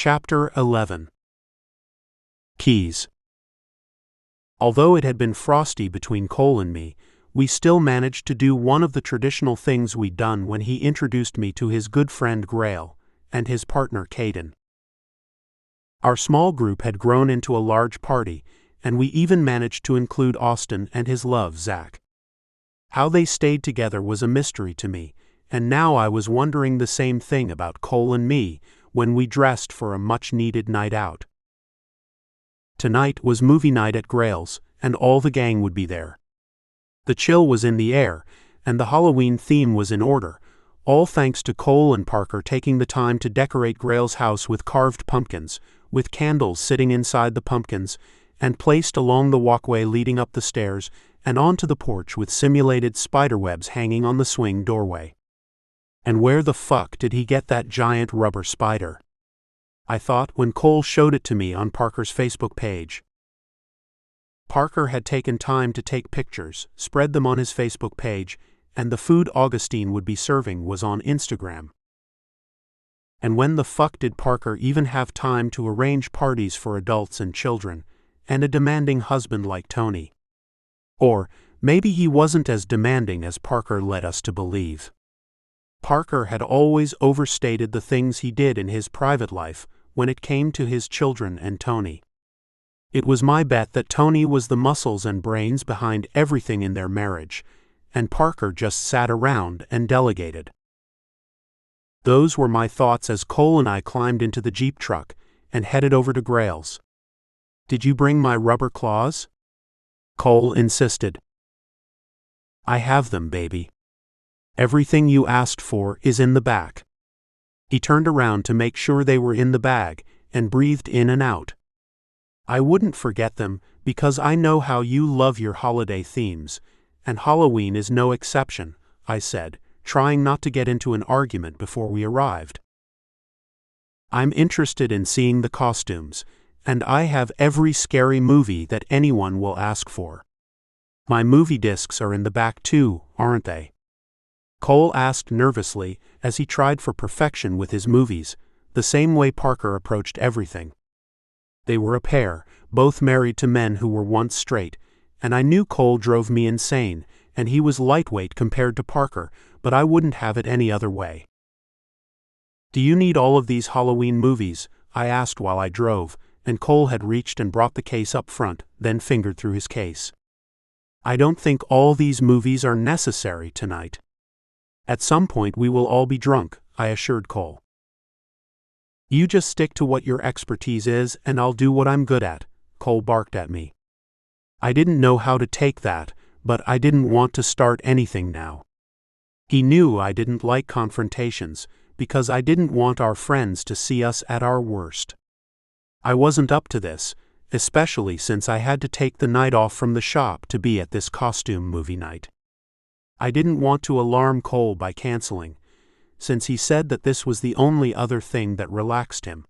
Chapter 11. Keys. Although it had been frosty between Cole and me, we still managed to do one of the traditional things we'd done when he introduced me to his good friend Grail and his partner Caden. Our small group had grown into a large party, and we even managed to include Austin and his love, Zach. How they stayed together was a mystery to me, and now I was wondering the same thing about Cole and me when we dressed for a much-needed night out. Tonight was movie night at Grail's, and all the gang would be there. The chill was in the air, and the Halloween theme was in order, all thanks to Cole and Parker taking the time to decorate Grail's house with carved pumpkins, with candles sitting inside the pumpkins, and placed along the walkway leading up the stairs and onto the porch with simulated spiderwebs hanging on the swing doorway. And where the fuck did he get that giant rubber spider? I thought when Cole showed it to me on Parker's Facebook page. Parker had taken time to take pictures, spread them on his Facebook page, and the food Augustine would be serving was on Instagram. And when the fuck did Parker even have time to arrange parties for adults and children, and a demanding husband like Tony? Or maybe he wasn't as demanding as Parker led us to believe. Parker had always overstated the things he did in his private life when it came to his children and Tony. It was my bet that Tony was the muscles and brains behind everything in their marriage, and Parker just sat around and delegated. Those were my thoughts as Cole and I climbed into the Jeep truck and headed over to Grail's. "Did you bring my rubber claws?" Cole insisted. "I have them, baby. Everything you asked for is in the back." He turned around to make sure they were in the bag and breathed in and out. "I wouldn't forget them because I know how you love your holiday themes, and Halloween is no exception," I said, trying not to get into an argument before we arrived. "I'm interested in seeing the costumes, and I have every scary movie that anyone will ask for. My movie discs are in the back too, aren't they?" Cole asked nervously as he tried for perfection with his movies, the same way Parker approached everything. They were a pair, both married to men who were once straight, and I knew Cole drove me insane, and he was lightweight compared to Parker, but I wouldn't have it any other way. "Do you need all of these Halloween movies?" I asked while I drove, and Cole had reached and brought the case up front, then fingered through his case. "I don't think all these movies are necessary tonight. At some point we will all be drunk," I assured Cole. "You just stick to what your expertise is and I'll do what I'm good at," Cole barked at me. I didn't know how to take that, but I didn't want to start anything now. He knew I didn't like confrontations, because I didn't want our friends to see us at our worst. I wasn't up to this, especially since I had to take the night off from the shop to be at this costume movie night. I didn't want to alarm Cole by canceling, since he said that this was the only other thing that relaxed him.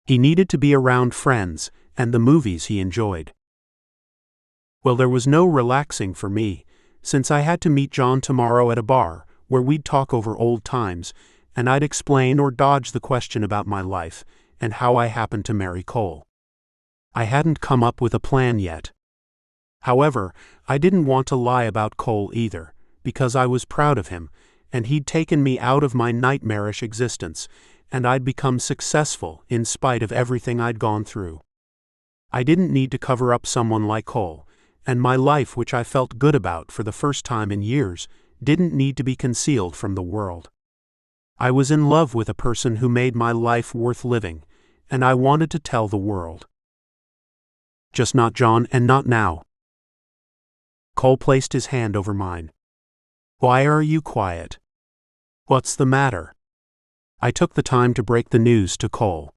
He needed to be around friends and the movies he enjoyed. Well, there was no relaxing for me, since I had to meet John tomorrow at a bar where we'd talk over old times, and I'd explain or dodge the question about my life and how I happened to marry Cole. I hadn't come up with a plan yet. However, I didn't want to lie about Cole either, because I was proud of him, and he'd taken me out of my nightmarish existence, and I'd become successful in spite of everything I'd gone through. I didn't need to cover up someone like Cole, and my life, which I felt good about for the first time in years, didn't need to be concealed from the world. I was in love with a person who made my life worth living, and I wanted to tell the world. Just not John, and not now. Cole placed his hand over mine. "Why are you quiet? What's the matter?" I took the time to break the news to Cole.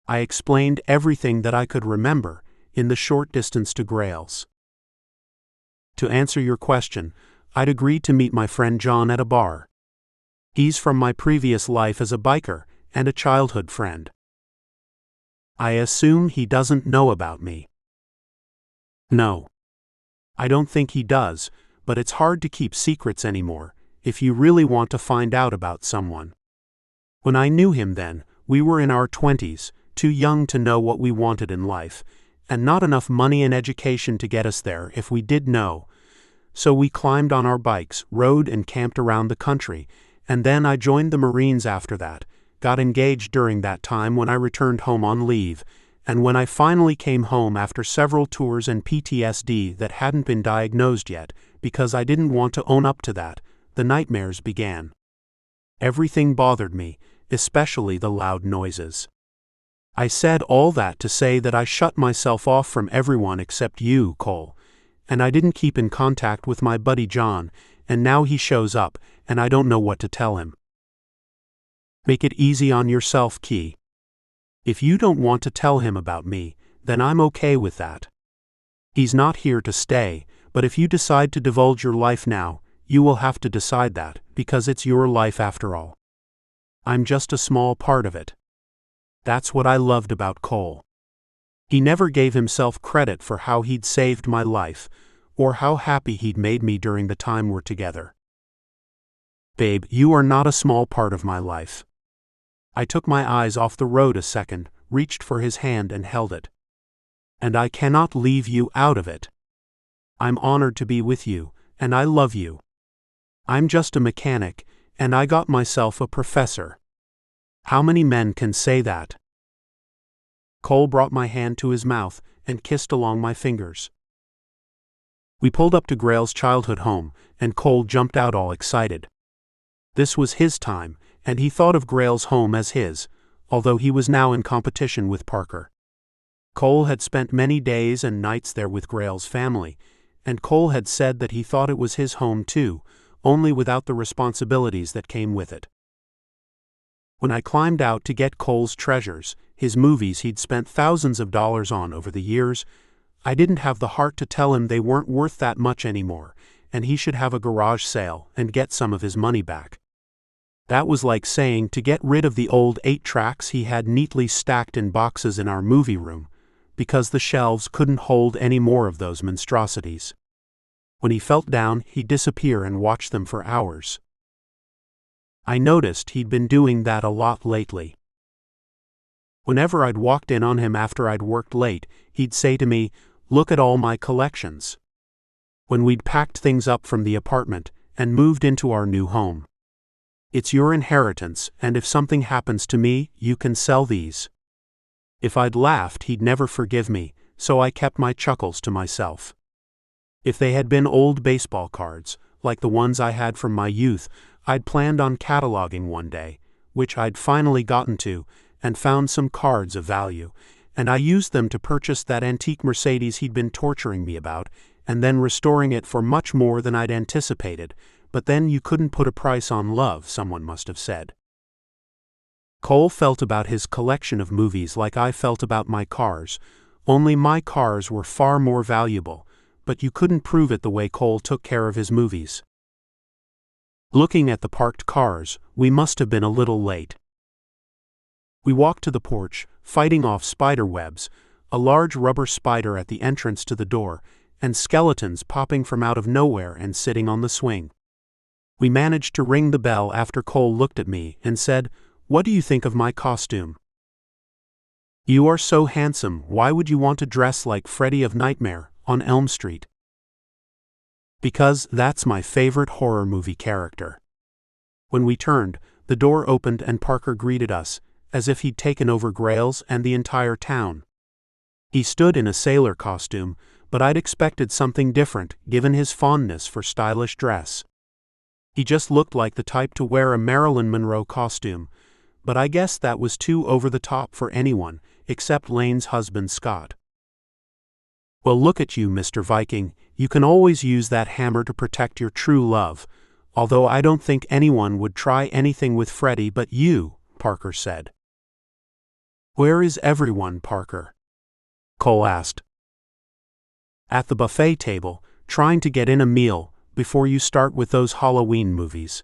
I explained everything that I could remember in the short distance to Grail's. To answer your question, I'd agreed to meet my friend John at a bar. He's from my previous life as a biker and a childhood friend. I assume he doesn't know about me. No. I don't think he does, but it's hard to keep secrets anymore if you really want to find out about someone. When I knew him then, We were in our 20s, too young to know what we wanted in life, and not enough money and education to get us there if we did know. So we climbed on our bikes, rode and camped around the country, and then I joined the Marines after that, got engaged during that time when I returned home on leave, and when I finally came home after several tours and PTSD that hadn't been diagnosed yet, because I didn't want to own up to that, the nightmares began. Everything bothered me, especially the loud noises. I said all that to say that I shut myself off from everyone except you, Cole, and I didn't keep in contact with my buddy John, and now he shows up, and I don't know what to tell him. Make it easy on yourself, Key. If you don't want to tell him about me, then I'm okay with that. He's not here to stay, but if you decide to divulge your life now, you will have to decide that, because it's your life after all. I'm just a small part of it. That's what I loved about Cole. He never gave himself credit for how he'd saved my life, or how happy he'd made me during the time we're together. Babe, you are not a small part of my life. I took my eyes off the road a second, reached for his hand and held it. And I cannot leave you out of it. I'm honored to be with you, and I love you. I'm just a mechanic, and I got myself a professor. How many men can say that? Cole brought my hand to his mouth and kissed along my fingers. We pulled up to Grail's childhood home, and Cole jumped out all excited. This was his time, and he thought of Grail's home as his, although he was now in competition with Parker. Cole had spent many days and nights there with Grail's family, and Cole had said that he thought it was his home too, only without the responsibilities that came with it. When I climbed out to get Cole's treasures, his movies he'd spent thousands of dollars on over the years, I didn't have the heart to tell him they weren't worth that much anymore, and he should have a garage sale and get some of his money back. That was like saying to get rid of the old 8-tracks he had neatly stacked in boxes in our movie room, because the shelves couldn't hold any more of those monstrosities. When he felt down, he'd disappear and watch them for hours. I noticed he'd been doing that a lot lately. Whenever I'd walked in on him after I'd worked late, he'd say to me, "Look at all my collections." When we'd packed things up from the apartment and moved into our new home. "It's your inheritance, and if something happens to me, you can sell these." If I'd laughed, he'd never forgive me, so I kept my chuckles to myself. If they had been old baseball cards, like the ones I had from my youth, I'd planned on cataloging one day, which I'd finally gotten to, and found some cards of value, and I used them to purchase that antique Mercedes he'd been torturing me about, and then restoring it for much more than I'd anticipated, but then you couldn't put a price on love, someone must have said. Cole felt about his collection of movies like I felt about my cars, only my cars were far more valuable, but you couldn't prove it the way Cole took care of his movies. Looking at the parked cars, we must have been a little late. We walked to the porch, fighting off spider webs, a large rubber spider at the entrance to the door, and skeletons popping from out of nowhere and sitting on the swing. We managed to ring the bell after Cole looked at me and said, "What do you think of my costume?" "You are so handsome, why would you want to dress like Freddy of Nightmare on Elm Street?" "Because that's my favorite horror movie character." When we turned, the door opened and Parker greeted us, as if he'd taken over Grail's and the entire town. He stood in a sailor costume, but I'd expected something different given his fondness for stylish dress. He just looked like the type to wear a Marilyn Monroe costume, but I guess that was too over the top for anyone, except Lane's husband Scott. "Well, look at you, Mr. Viking, you can always use that hammer to protect your true love, although I don't think anyone would try anything with Freddy but you," Parker said. "Where is everyone, Parker?" Cole asked. "At the buffet table, trying to get in a meal before you start with those Halloween movies.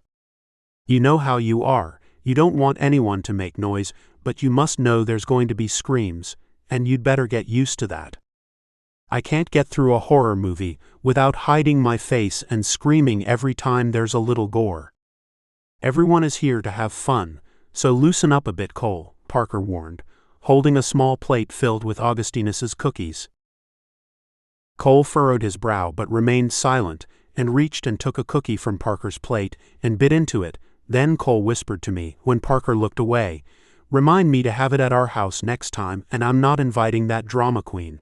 You know how you are, you don't want anyone to make noise, but you must know there's going to be screams, and you'd better get used to that. I can't get through a horror movie without hiding my face and screaming every time there's a little gore. Everyone is here to have fun, so loosen up a bit, Cole, Parker warned, holding a small plate filled with Augustinus's cookies. Cole furrowed his brow but remained silent, and reached and took a cookie from Parker's plate and bit into it. Then Cole whispered to me, when Parker looked away, "Remind me to have it at our house next time, and I'm not inviting that drama queen.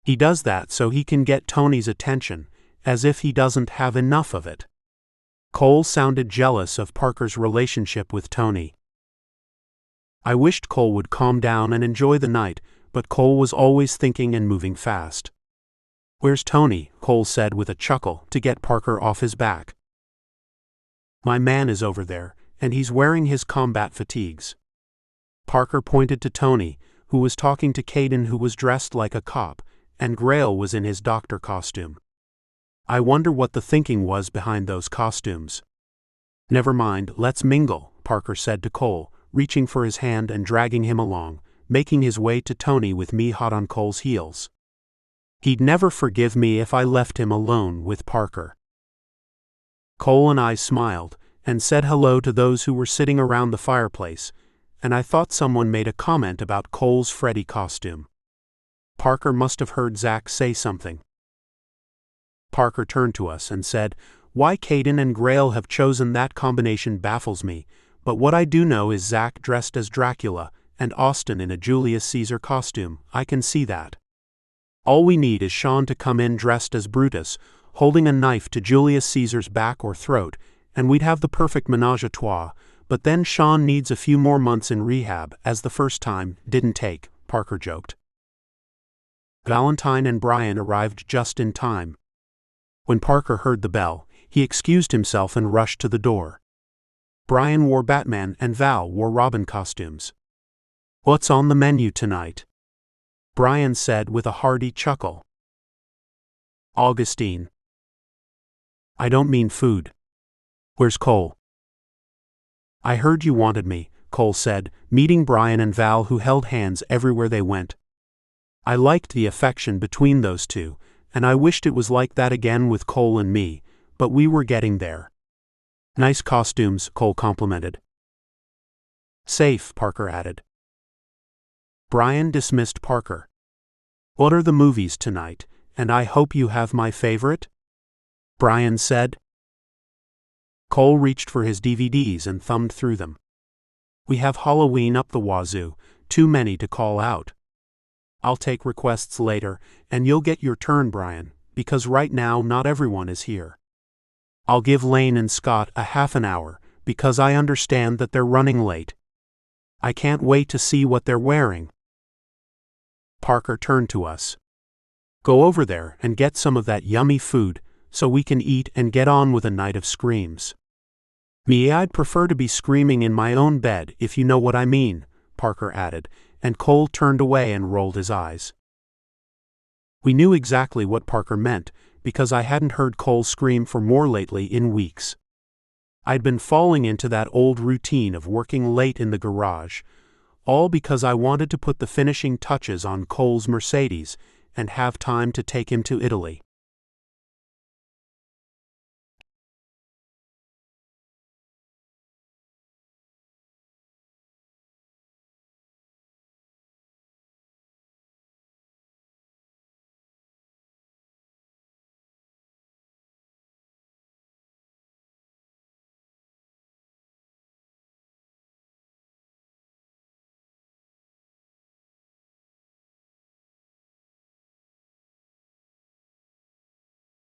He does that so he can get Tony's attention, as if he doesn't have enough of it." Cole sounded jealous of Parker's relationship with Tony. I wished Cole would calm down and enjoy the night, but Cole was always thinking and moving fast. "Where's Tony?" Cole said with a chuckle to get Parker off his back. "My man is over there, and he's wearing his combat fatigues." Parker pointed to Tony, who was talking to Caden, who was dressed like a cop, and Grail was in his doctor costume. "I wonder what the thinking was behind those costumes." "Never mind, let's mingle," Parker said to Cole, reaching for his hand and dragging him along, making his way to Tony with me hot on Cole's heels. He'd never forgive me if I left him alone with Parker. Cole and I smiled, and said hello to those who were sitting around the fireplace, and I thought someone made a comment about Cole's Freddy costume. Parker must have heard Zach say something. Parker turned to us and said, "Why Caden and Grail have chosen that combination baffles me, but what I do know is Zach dressed as Dracula, and Austin in a Julius Caesar costume. I can see that. All we need is Sean to come in dressed as Brutus, holding a knife to Julius Caesar's back or throat, and we'd have the perfect menage a trois, but then Sean needs a few more months in rehab, as the first time didn't take," Parker joked. Valentine and Brian arrived just in time. When Parker heard the bell, he excused himself and rushed to the door. Brian wore Batman and Val wore Robin costumes. "What's on the menu tonight?" Brian said with a hearty chuckle. "Augustine." "I don't mean food. Where's Cole?" "I heard you wanted me," Cole said, meeting Brian and Val, who held hands everywhere they went. I liked the affection between those two, and I wished it was like that again with Cole and me, but we were getting there. "Nice costumes," Cole complimented. "Safe," Parker added. Brian dismissed Parker. "What are the movies tonight, and I hope you have my favorite?" Brian said. Cole reached for his DVDs and thumbed through them. "We have Halloween up the wazoo, too many to call out." "I'll take requests later, and you'll get your turn, Brian, because right now not everyone is here. I'll give Lane and Scott a half an hour, because I understand that they're running late. I can't wait to see what they're wearing." Parker turned to us. "Go over there and get some of that yummy food, so we can eat and get on with a night of screams." "Me, I'd prefer to be screaming in my own bed, if you know what I mean," Parker added, and Cole turned away and rolled his eyes. We knew exactly what Parker meant, because I hadn't heard Cole scream for more lately in weeks. I'd been falling into that old routine of working late in the garage, all because I wanted to put the finishing touches on Cole's Mercedes and have time to take him to Italy.